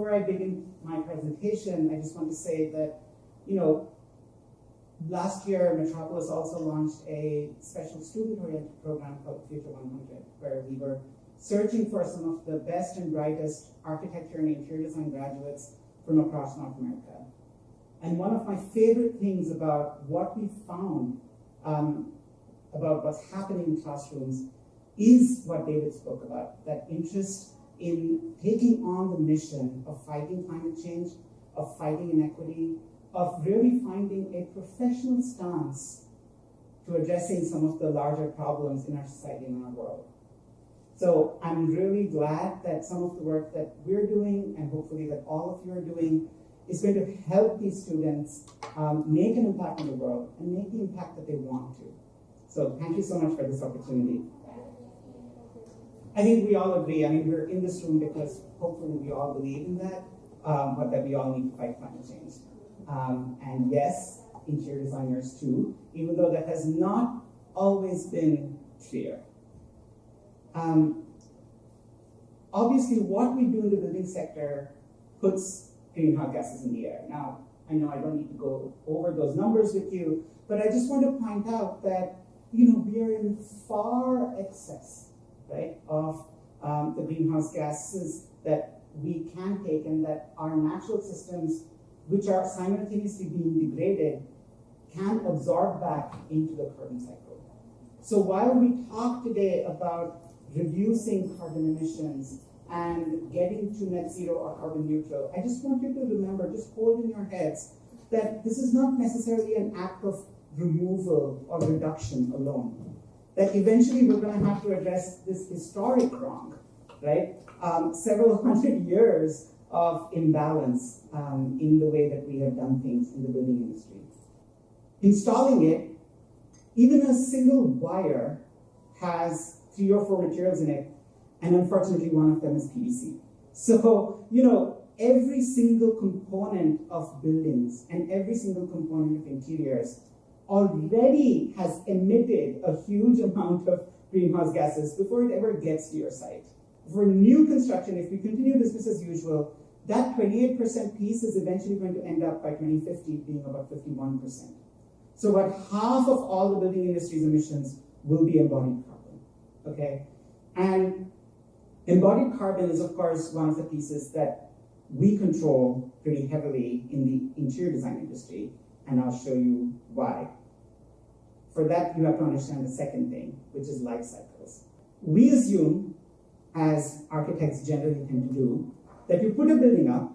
before I begin my presentation, I just want to say that, last year Metropolis also launched a special student-oriented program called Future 100, where we were searching for some of the best and brightest architecture and interior design graduates from across North America. And one of my favorite things about what we found about what's happening in classrooms is what David spoke about, that interest in taking on the mission of fighting climate change, of fighting inequity, of really finding a professional stance to addressing some of the larger problems in our society and in our world. So I'm really glad that some of the work that we're doing, and hopefully that all of you are doing, is going to help these students make an impact in the world and make the impact that they want to. So thank you so much for this opportunity. I think we all agree. I mean, we're in this room because hopefully we all believe in that, but that we all need to fight climate change. And yes, interior designers too, even though that has not always been clear. Obviously, what we do in the building sector puts greenhouse gases in the air. Now, I know I don't need to go over those numbers with you, but I just want to point out that, we are in far excess, right, of the greenhouse gases that we can take, and that our natural systems, which are simultaneously being degraded, can absorb back into the carbon cycle. So while we talk today about reducing carbon emissions and getting to net zero or carbon neutral, I just want you to remember, just hold in your heads, that this is not necessarily an act of removal or reduction alone. That eventually we're going to have to address this historic wrong, right? Several hundred years of imbalance in the way that we have done things in the building industry. Installing it, even a single wire has 3 or 4 materials in it, and unfortunately one of them is PVC. So, every single component of buildings and every single component of interiors already has emitted a huge amount of greenhouse gases before it ever gets to your site. For new construction, if we continue business as usual, that 28% piece is eventually going to end up by 2050 being about 51%. So about half of all the building industry's emissions will be embodied carbon, okay? And embodied carbon is, of course, one of the pieces that we control pretty heavily in the interior design industry, and I'll show you why. For that, you have to understand the second thing, which is life cycles. We assume, as architects generally tend to do, that you put a building up,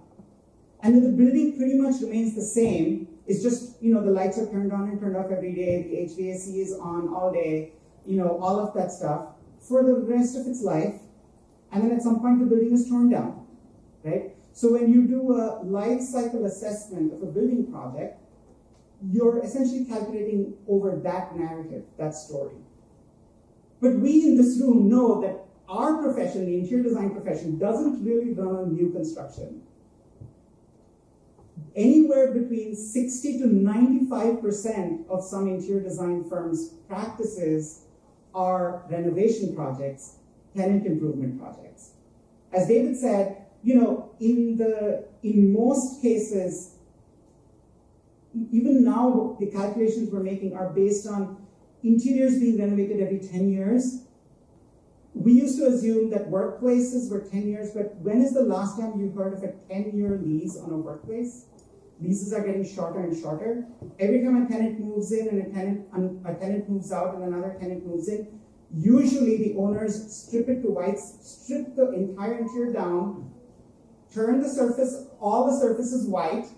and then the building pretty much remains the same. It's just, the lights are turned on and turned off every day, the HVAC is on all day, all of that stuff for the rest of its life, and then at some point the building is torn down, right? So when you do a life cycle assessment of a building project, you're essentially calculating over that narrative, that story. But we in this room know that our profession, the interior design profession, doesn't really run on new construction. Anywhere between 60 to 95% of some interior design firms' practices are renovation projects, tenant improvement projects. As David said, in most cases, even now, the calculations we're making are based on interiors being renovated every 10 years. We used to assume that workplaces were 10 years, but when is the last time you heard of a 10-year lease on a workplace? Leases are getting shorter and shorter. Every time a tenant moves in and a tenant moves out and another tenant moves in, usually the owners strip it to white, strip the entire interior down, turn the surface, all the surfaces white,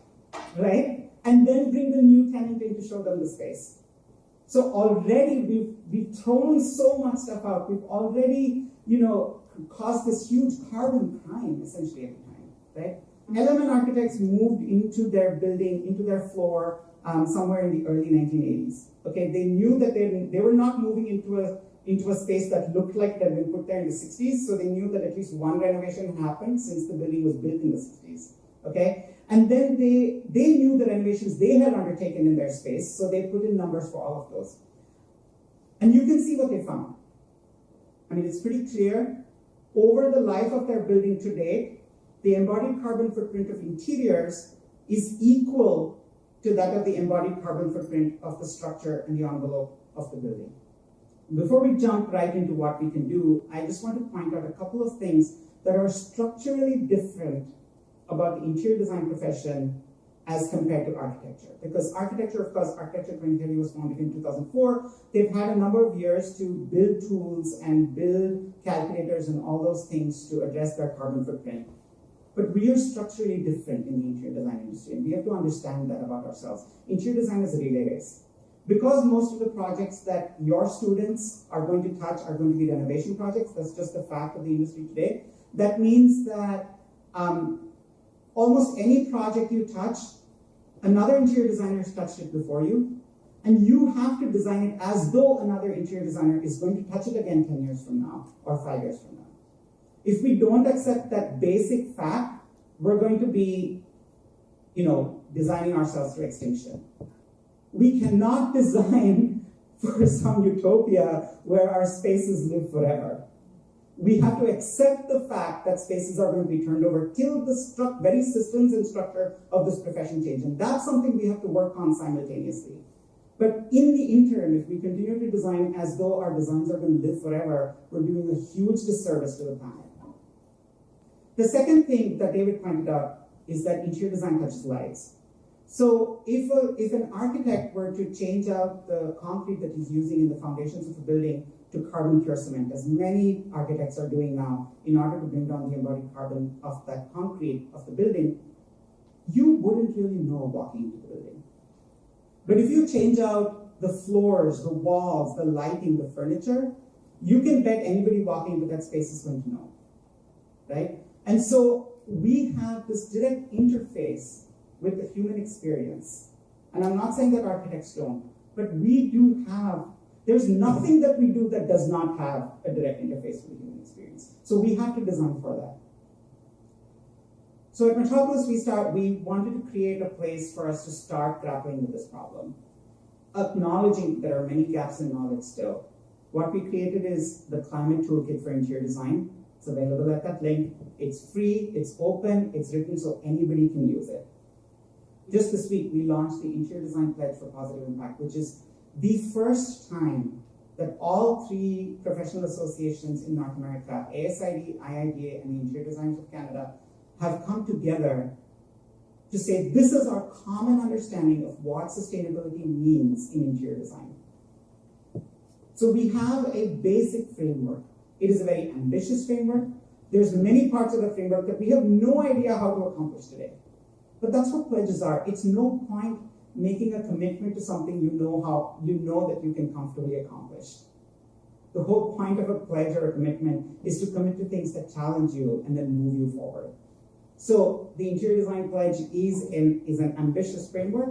right? And then bring the new tenant in to show them the space. So already we've thrown so much stuff out. We've already, caused this huge carbon crime essentially every time, right? Element architects moved into their building, into their floor somewhere in the early 1980s. Okay, they knew that they were not moving into a space that looked like it had been put there in the 60s, so they knew that at least one renovation happened since the building was built in the 60s. Okay, and then they knew the renovations they had undertaken in their space, so they put in numbers for all of those. And you can see what they found. I mean, it's pretty clear. Over the life of their building to date, the embodied carbon footprint of interiors is equal to that of the embodied carbon footprint of the structure and the envelope of the building. Before we jump right into what we can do, I just want to point out a couple of things that are structurally different about the interior design profession as compared to architecture. Because architecture, of course, Architecture 2030 was founded in 2004. They've had a number of years to build tools and build calculators and all those things to address their carbon footprint. But we are structurally different in the interior design industry, and we have to understand that about ourselves. Interior design is a relay race. Because most of the projects that your students are going to touch are going to be renovation projects, that's just the fact of the industry today. That means that almost any project you touch, another interior designer has touched it before you, and you have to design it as though another interior designer is going to touch it again 10 years from now or 5 years from now. If we don't accept that basic fact, we're going to be, designing ourselves to extinction. We cannot design for some utopia where our spaces live forever. We have to accept the fact that spaces are going to be turned over till the very systems and structure of this profession change. And that's something we have to work on simultaneously. But in the interim, if we continue to design as though our designs are going to live forever, we're doing a huge disservice to the planet. The second thing that David pointed out is that interior design touches lives. So if an architect were to change out the concrete that he's using in the foundations of a building to carbon pure cement, as many architects are doing now in order to bring down the embodied carbon of that concrete of the building, you wouldn't really know walking into the building. But if you change out the floors, the walls, the lighting, the furniture, you can bet anybody walking into that space is going to know, right? And so we have this direct interface with the human experience. And I'm not saying that architects don't, but we do have, there's nothing that we do that does not have a direct interface with the human experience. So we have to design for that. So at Metropolis, we wanted to create a place for us to start grappling with this problem, acknowledging there are many gaps in knowledge still. What we created is the Climate Toolkit for Interior Design. It's available at that link. It's free, it's open, it's written so anybody can use it. Just this week, we launched the Interior Design Pledge for Positive Impact, which is the first time that all three professional associations in North America, ASID, IIDA, and the Interior Designers of Canada, have come together to say this is our common understanding of what sustainability means in interior design. So we have a basic framework. It is a very ambitious framework. There's many parts of the framework that we have no idea how to accomplish today. But that's what pledges are. It's no point making a commitment to something you know that you can comfortably accomplish. The whole point of a pledge or a commitment is to commit to things that challenge you and then move you forward. So the Interior Design Pledge is an ambitious framework,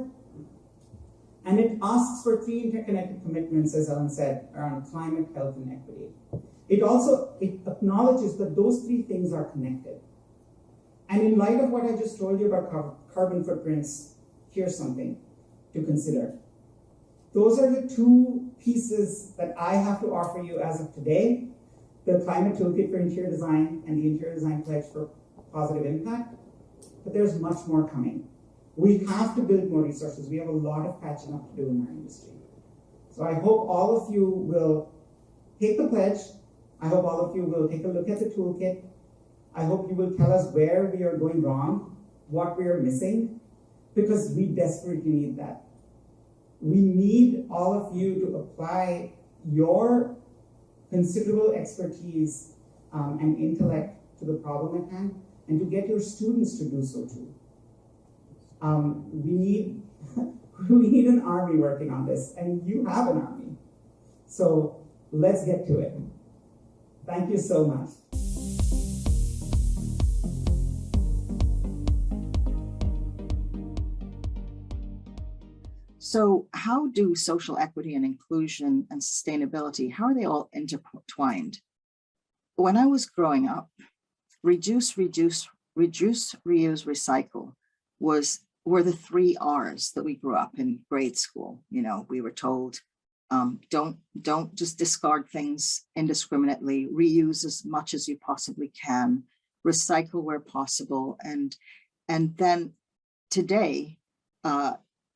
and it asks for 3 interconnected commitments, as Ellen said, around climate, health, and equity. It acknowledges that those 3 things are connected. And in light of what I just told you about carbon footprints, here's something to consider. Those are the 2 pieces that I have to offer you as of today, the Climate Toolkit for Interior Design and the Interior Design Pledge for Positive Impact, but there's much more coming. We have to build more resources. We have a lot of catching up to do in our industry. So I hope all of you will take the pledge. I hope all of you will take a look at the toolkit. I hope you will tell us where we are going wrong, what we are missing, because we desperately need that. We need all of you to apply your considerable expertise and intellect to the problem at hand, and to get your students to do so too. We need an army working on this, and you have an army. So let's get to it. Thank you so much. So how do social equity and inclusion and sustainability, how are they all intertwined? When I was growing up, reduce, reuse, recycle were the 3 R's that we grew up in grade school. We were told, don't just discard things indiscriminately, reuse as much as you possibly can, recycle where possible. And then today,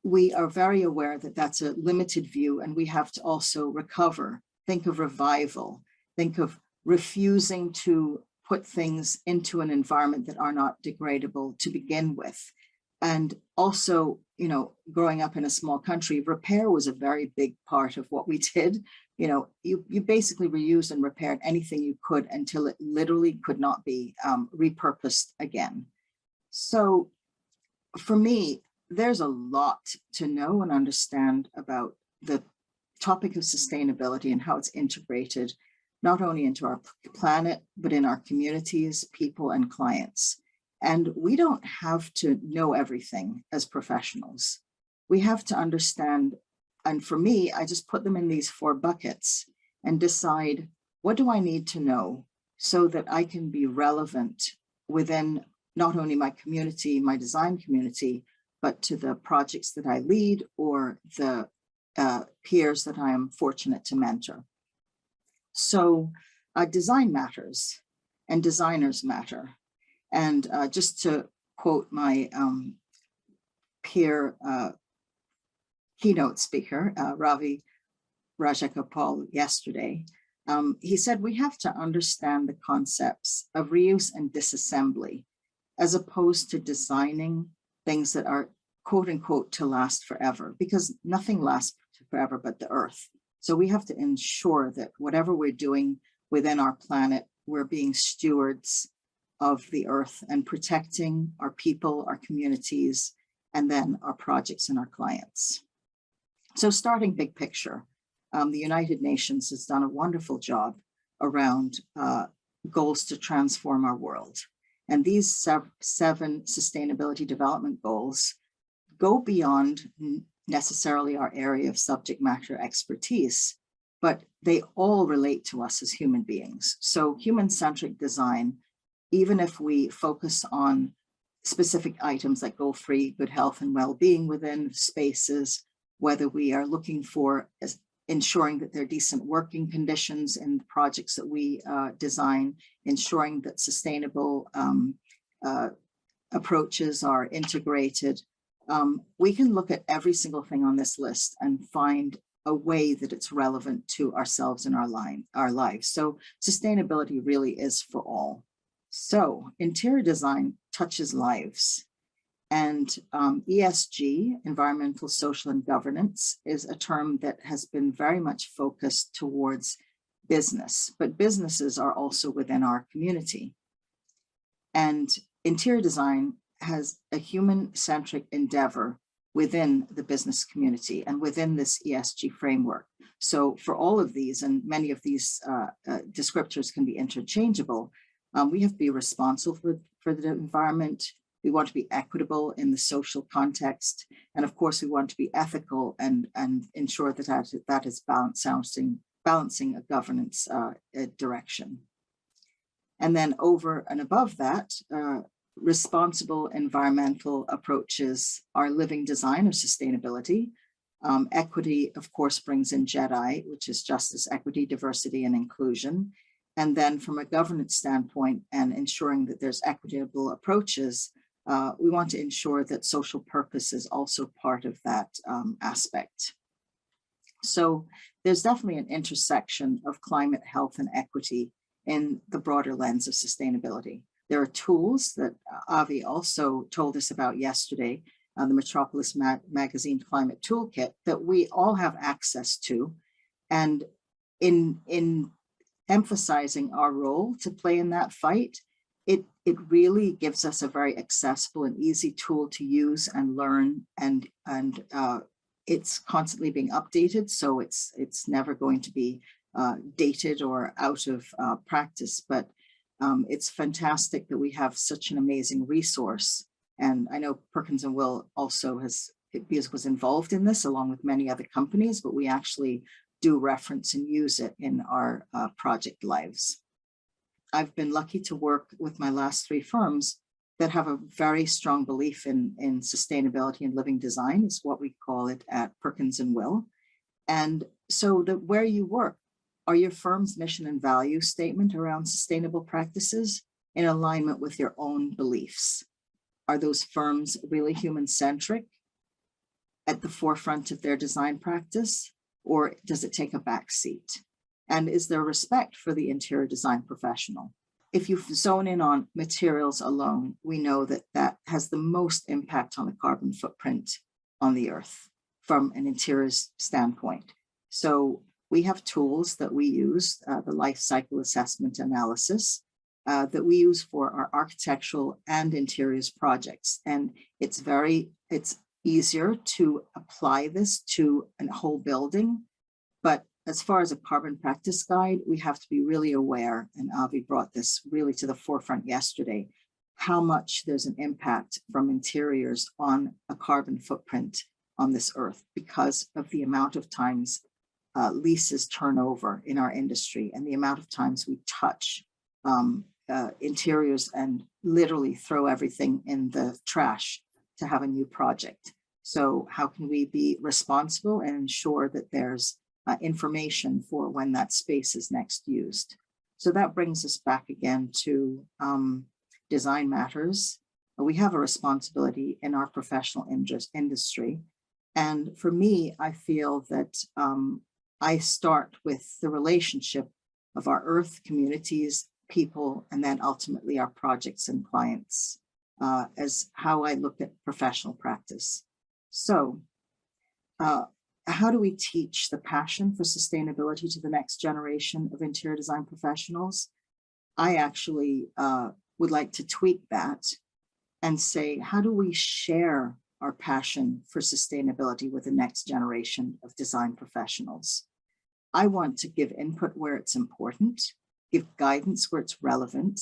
we are very aware that that's a limited view, and we have to also recover, think of revival, think of refusing to put things into an environment that are not degradable to begin with. And also, you know, growing up in a small country, repair was a very big part of what we did. You know, you basically reused and repaired anything you could until it literally could not be repurposed again. So for me, there's a lot to know and understand about the topic of sustainability and how it's integrated, not only into our planet, but in our communities, people, and clients. And we don't have to know everything as professionals. We have to understand, and for me, I just put them in these 4 buckets and decide, what do I need to know so that I can be relevant within not only my community, my design community, but to the projects that I lead or the peers that I am fortunate to mentor. So design matters and designers matter. And just to quote my peer keynote speaker, Rajagopal, yesterday, he said, we have to understand the concepts of reuse and disassembly, as opposed to designing things that are quote unquote to last forever, because nothing lasts forever but the earth. So we have to ensure that whatever we're doing within our planet, we're being stewards of the earth and protecting our people, our communities, and then our projects and our clients. So starting big picture, the United Nations has done a wonderful job around goals to transform our world. And these 7 sustainability development goals go beyond necessarily our area of subject matter expertise, but they all relate to us as human beings. So human-centric design, even if we focus on specific items like goal-free, good health and well-being within spaces, whether we are looking for ensuring that there are decent working conditions in the projects that we design, ensuring that sustainable approaches are integrated. We can look at every single thing on this list and find a way that it's relevant to ourselves and our lives. So sustainability really is for all. So interior design touches lives. And ESG, environmental, social, and governance, is a term that has been very much focused towards business, but businesses are also within our community. And interior design has a human-centric endeavor within the business community and within this ESG framework. So for all of these, and many of these descriptors can be interchangeable, we have to be responsible for the environment. We want to be equitable in the social context. And of course, we want to be ethical and ensure that that is balancing a governance direction. And then over and above that, responsible environmental approaches are living design or sustainability. Equity, of course, brings in JEDI, which is justice, equity, diversity, and inclusion. And then from a governance standpoint and ensuring that there's equitable approaches, we want to ensure that social purpose is also part of that aspect. So there's definitely an intersection of climate, health, and equity in the broader lens of sustainability. There are tools that Avi also told us about yesterday, the Metropolis Magazine Climate Toolkit, that we all have access to. And in emphasizing our role to play in that fight, it really gives us a very accessible and easy tool to use and learn, and it's constantly being updated, so it's never going to be dated or out of practice. But it's fantastic that we have such an amazing resource. And I know Perkins and Will also was involved in this along with many other companies, but we actually do reference and use it in our project lives. I've been lucky to work with my last 3 firms that have a very strong belief in sustainability and living design, is what we call it at Perkins and Will. And so where you work, are your firm's mission and value statement around sustainable practices? in alignment with your own beliefs? Are those firms really human-centric at the forefront of their design practice, or does it take a back seat? And is there respect for the interior design professional? If you zone in on materials alone, we know that that has the most impact on the carbon footprint on the earth from an interior standpoint. So we have tools that we use, the life cycle assessment analysis, that we use for our architectural and interiors projects. And it's easier to apply this to a whole building. But as far as a carbon practice guide, we have to be really aware, and Avi brought this really to the forefront yesterday, how much there's an impact from interiors on a carbon footprint on this earth because of the amount of times leases turn over in our industry and the amount of times we touch interiors and literally throw everything in the trash to have a new project. So how can we be responsible and ensure that there's information for when that space is next used? So that brings us back again to design matters. We have a responsibility in our professional industry. And for me, I feel that I start with the relationship of our earth, communities, people, and then ultimately our projects and clients as how I look at professional practice. So how do we teach the passion for sustainability to the next generation of interior design professionals? I actually would like to tweak that and say, how do we share our passion for sustainability with the next generation of design professionals? I want to give input where it's important, give guidance where it's relevant,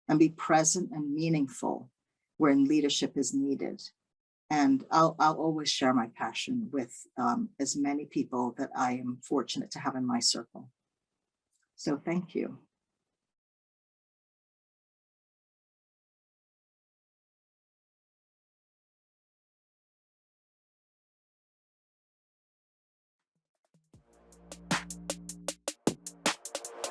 and be present and meaningful when leadership is needed. And I'll always share my passion with as many people that I am fortunate to have in my circle. So thank you.